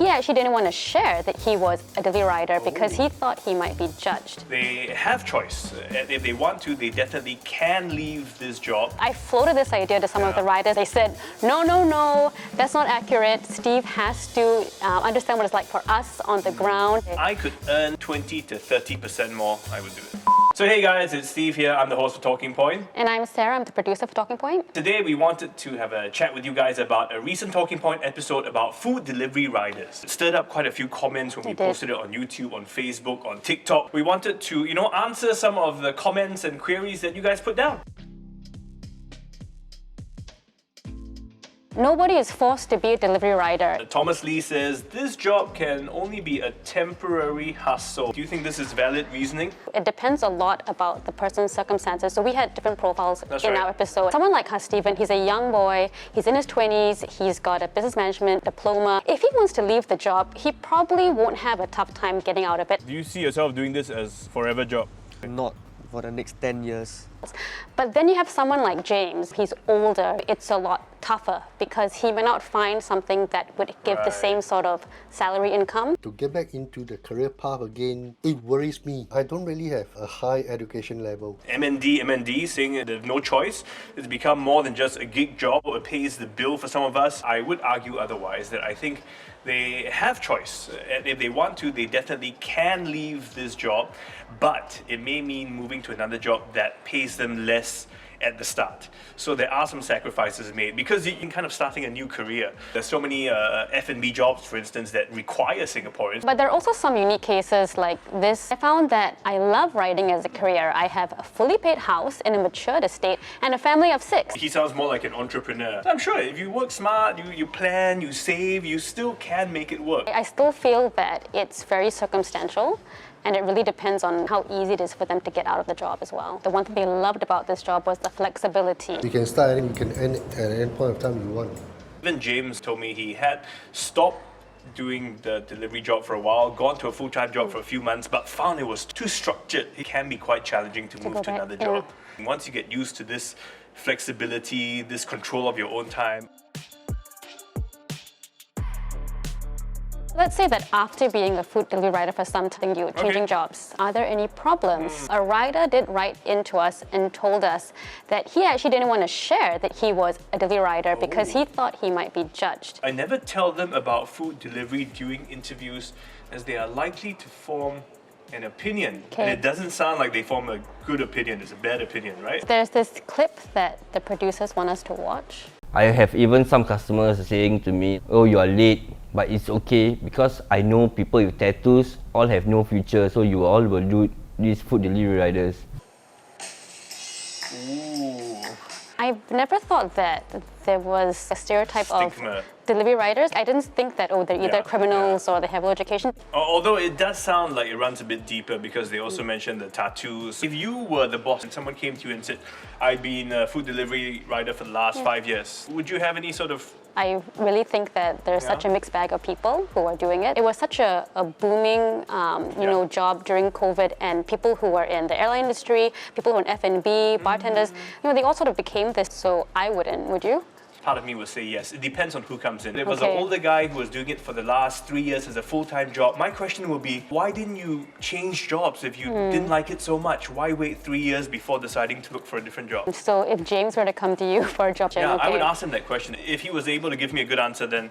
He actually didn't want to share that he was a delivery rider because he thought he might be judged. They have choice. And if they want to, they definitely can leave this job. I floated this idea to some of the riders. They said, no, that's not accurate. Steve has to understand what it's like for us on the ground. I could earn 20 to 30% more, I would do it. So hey guys, it's Steve here. I'm the host for Talking Point. And I'm Sarah, I'm the producer for Talking Point. Today we wanted to have a chat with you guys about a recent Talking Point episode about food delivery riders. It stirred up quite a few comments when we posted it on YouTube, on Facebook, on TikTok. We wanted to, answer some of the comments and queries that you guys put down. Nobody is forced to be a delivery rider. Thomas Lee says, this job can only be a temporary hustle. Do you think this is valid reasoning? It depends a lot about the person's circumstances. So we had different profiles our episode. Someone like Steven, he's a young boy, he's in his 20s, he's got a business management diploma. If he wants to leave the job, he probably won't have a tough time getting out of it. Do you see yourself doing this as forever job? Not for the next 10 years. But then you have someone like James. He's older. It's a lot tougher because he may not find something that would give the same sort of salary income. To get back into the career path again, it worries me. I don't really have a high education level. MND saying there's no choice. It's become more than just a gig job. It pays the bill for some of us. I would argue otherwise, that I think they have choice. And if they want to, they definitely can leave this job, but it may mean moving to another job that pays them less at the start. So there are some sacrifices made because you're kind of starting a new career. There's so many F&B jobs, for instance, that require Singaporeans. But there are also some unique cases like this. I found that I love riding as a career. I have a fully paid house in a matured estate and a family of 6. He sounds more like an entrepreneur. I'm sure if you work smart, you plan, you save, you still can make it work. I still feel that it's very circumstantial. And it really depends on how easy it is for them to get out of the job as well. The one thing they loved about this job was the flexibility. You can start and you can end at any point of time you want. Even James told me he had stopped doing the delivery job for a while, gone to a full-time job for a few months, but found it was too structured. It can be quite challenging to move to another job. Once you get used to this flexibility, this control of your own time. Let's say that after being a food delivery rider for some time, you're changing jobs. Are there any problems? A rider did write into us and told us that he actually didn't want to share that he was a delivery rider because he thought he might be judged. I never tell them about food delivery during interviews as they are likely to form an opinion. And it doesn't sound like they form a good opinion, it's a bad opinion, right? There's this clip that the producers want us to watch. I have even some customers saying to me, oh, you are late, but it's okay because I know people with tattoos all have no future, so you all will do these food delivery riders. I've never thought that there was a stereotype Stigma. of delivery riders. I didn't think that, they're either criminals or they have low education. Although it does sound like it runs a bit deeper because they also mentioned the tattoos. If you were the boss and someone came to you and said, I've been a food delivery rider for the last 5 years, would you have any sort of... I really think that there's such a mixed bag of people who are doing it. It was such a booming, job during COVID, and people who were in the airline industry, people who were in F&B, bartenders, they all sort of became this. So I wouldn't, would you? Part of me would say yes. It depends on who comes in. If it was an older guy who was doing it for the last 3 years as a full-time job, my question would be, why didn't you change jobs if you didn't like it so much? Why wait 3 years before deciding to look for a different job? So if James were to come to you for a job, I would ask him that question. If he was able to give me a good answer, then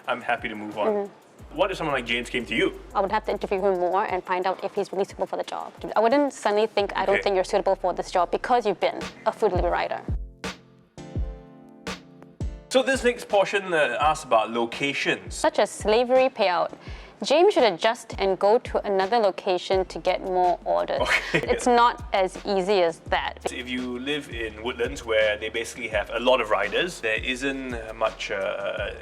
I'm happy to move on. What if someone like James came to you? I would have to interview him more and find out if he's really suitable for the job. I wouldn't suddenly think, I don't think you're suitable for this job because you've been a food delivery rider. So this next portion asks about locations. Such as slavery payout. James should adjust and go to another location to get more orders. It's not as easy as that. If you live in Woodlands where they basically have a lot of riders, there isn't much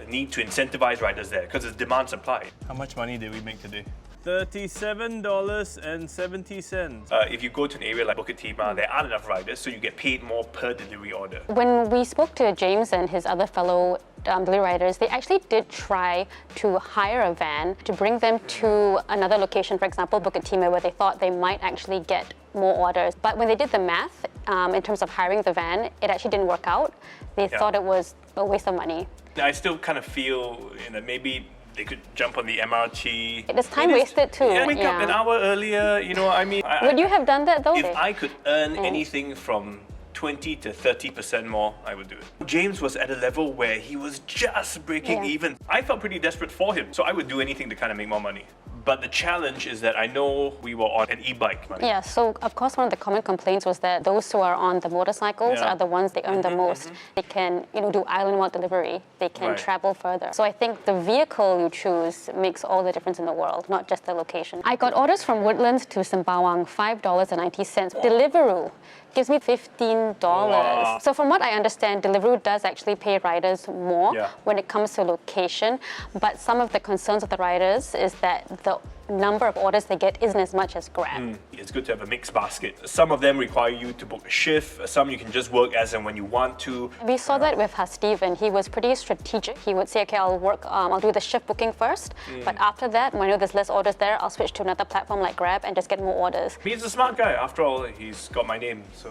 need to incentivize riders there because it's demand supply. How much money did we make today? $37.70. If you go to an area like Bukit Timah, there aren't enough riders, so you get paid more per delivery order. When we spoke to James and his other fellow delivery riders, they actually did try to hire a van to bring them to another location, for example, Bukit Timah, where they thought they might actually get more orders. But when they did the math, in terms of hiring the van, it actually didn't work out. They thought it was a waste of money. I still kind of feel that maybe They could jump on the MRT. It's time wasted too. Yeah, wake up an hour earlier, I mean... Would you have done that though? If I could earn anything from 20 to 30% more, I would do it. James was at a level where he was just breaking even. I felt pretty desperate for him, so I would do anything to kind of make more money. But the challenge is that I know we were on an e-bike. Yeah, so of course one of the common complaints was that those who are on the motorcycles are the ones they earn the most. They can, do island-wide delivery. They can travel further. So I think the vehicle you choose makes all the difference in the world, not just the location. I got orders from Woodlands to Sembawang, $5.90. Deliveroo gives me $15. Wow. So from what I understand, Deliveroo does actually pay riders more when it comes to location, but some of the concerns of the riders is that the number of orders they get isn't as much as Grab. It's good to have a mixed basket. Some of them require you to book a shift, some you can just work as and when you want to. We saw that with Steven. He was pretty strategic. He would say, okay, I'll do the shift booking first, but after that, when I know there's less orders there, I'll switch to another platform like Grab and just get more orders. He's a smart guy. After all, he's got my name, so...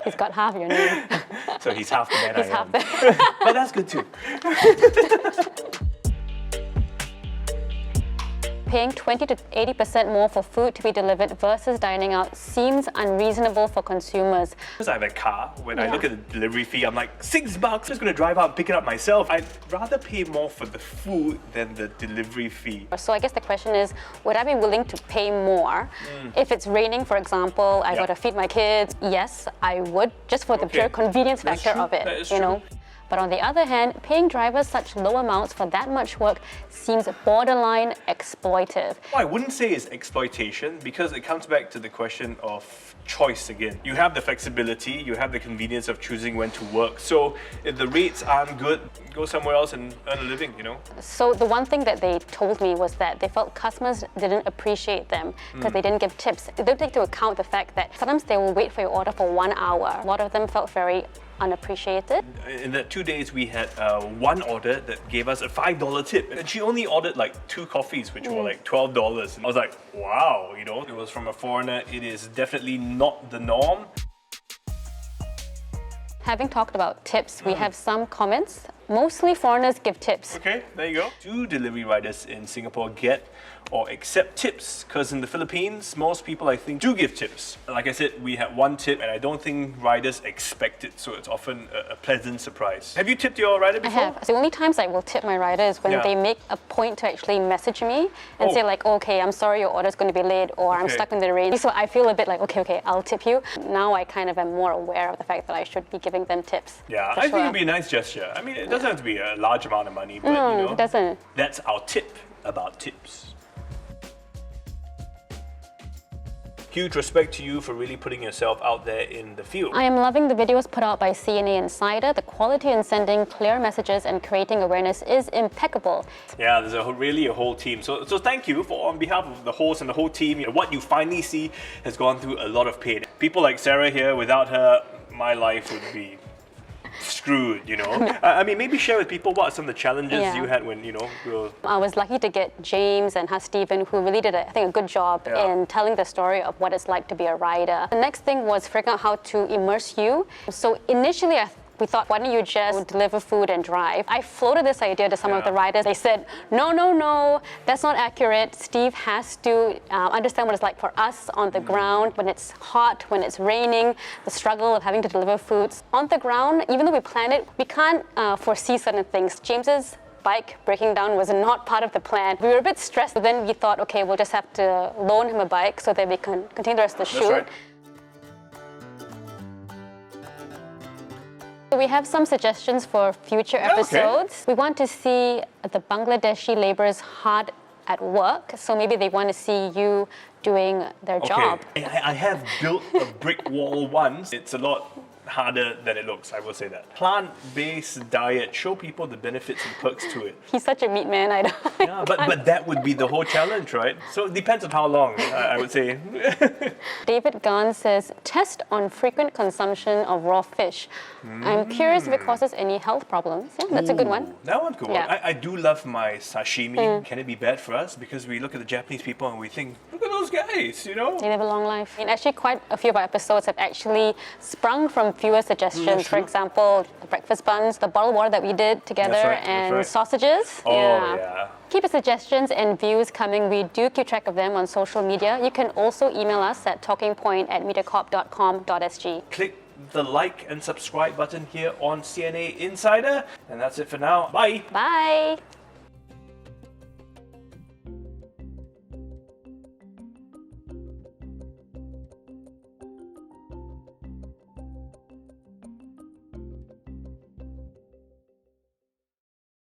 He's got half your name. So he's half the man He's I half am. the... But that's good too. Paying 20 to 80% more for food to be delivered versus dining out seems unreasonable for consumers. Because I have a car, when I look at the delivery fee, I'm like, $6, I'm just going to drive out and pick it up myself. I'd rather pay more for the food than the delivery fee. So I guess the question is, would I be willing to pay more? If it's raining, for example, I got to feed my kids, yes, I would, just for the pure convenience factor of it, That is true. But on the other hand, paying drivers such low amounts for that much work seems borderline exploitive. Well, I wouldn't say it's exploitation because it comes back to the question of choice again. You have the flexibility, you have the convenience of choosing when to work. So if the rates aren't good, go somewhere else and earn a living, So the one thing that they told me was that they felt customers didn't appreciate them because they didn't give tips. They don't take into account the fact that sometimes they will wait for your order for 1 hour. A lot of them felt very unappreciated. In the 2 days, we had one order that gave us a $5 tip. And she only ordered like 2 coffees, which were like $12. And I was like, wow, it was from a foreigner. It is definitely not the norm. Having talked about tips, we have some comments. Mostly foreigners give tips. Okay, there you go. Do delivery riders in Singapore get or accept tips? Because in the Philippines, most people, I think, do give tips. Like I said, we had 1 tip, and I don't think riders expect it, so it's often a pleasant surprise. Have you tipped your rider before? I have. The only times I will tip my rider is when they make a point to actually message me and say like, okay, I'm sorry your order's going to be late, or I'm stuck in the rain. So I feel a bit like, okay, I'll tip you. Now I kind of am more aware of the fact that I should be giving them tips. Yeah, I think it'd be a nice gesture. I mean, it doesn't have to be a large amount of money, but it doesn't. That's our tip about tips. Huge respect to you for really putting yourself out there in the field. I am loving the videos put out by CNA Insider. The quality in sending clear messages and creating awareness is impeccable. Yeah, there's really a whole team. So thank you on behalf of the host and the whole team. What you finally see has gone through a lot of pain. People like Sarah here, without her, my life would be screwed, I mean, maybe share with people what are some of the challenges you had when, I was lucky to get James and Steven, who really did, I think, a good job in telling the story of what it's like to be a rider. The next thing was figuring out how to immerse you. So initially, we thought, why don't you just deliver food and drive? I floated this idea to some of the riders. They said, no, that's not accurate. Steve has to understand what it's like for us on the ground, when it's hot, when it's raining, the struggle of having to deliver foods. On the ground, even though we plan it, we can't foresee certain things. James's bike breaking down was not part of the plan. We were a bit stressed, but then we thought, okay, we'll just have to loan him a bike so that we can continue the rest of the shoot. That's right. We have some suggestions for future episodes. We want to see the Bangladeshi laborers hard at work, so maybe they want to see you doing their job. I have built a brick wall once. It's a lot harder than it looks, I will say that. Plant-based diet, show people the benefits and perks to it. He's such a meat man, I don't. Yeah, but that would be the whole challenge, right? So it depends on how long, I would say. David Gunn says, test on frequent consumption of raw fish. I'm curious if it causes any health problems. Yeah, that's a good one. That one's good. I do love my sashimi. Can it be bad for us? Because we look at the Japanese people and we think, look at those those guys, you know? They live a long life. And actually, quite a few of our episodes have actually sprung from viewer suggestions. For example, the breakfast buns, the bottled water that we did together, and sausages. Oh, yeah. Keep your suggestions and views coming. We do keep track of them on social media. You can also email us at talkingpoint@mediacorp.com.sg. Click the like and subscribe button here on CNA Insider. And that's it for now. Bye. Bye.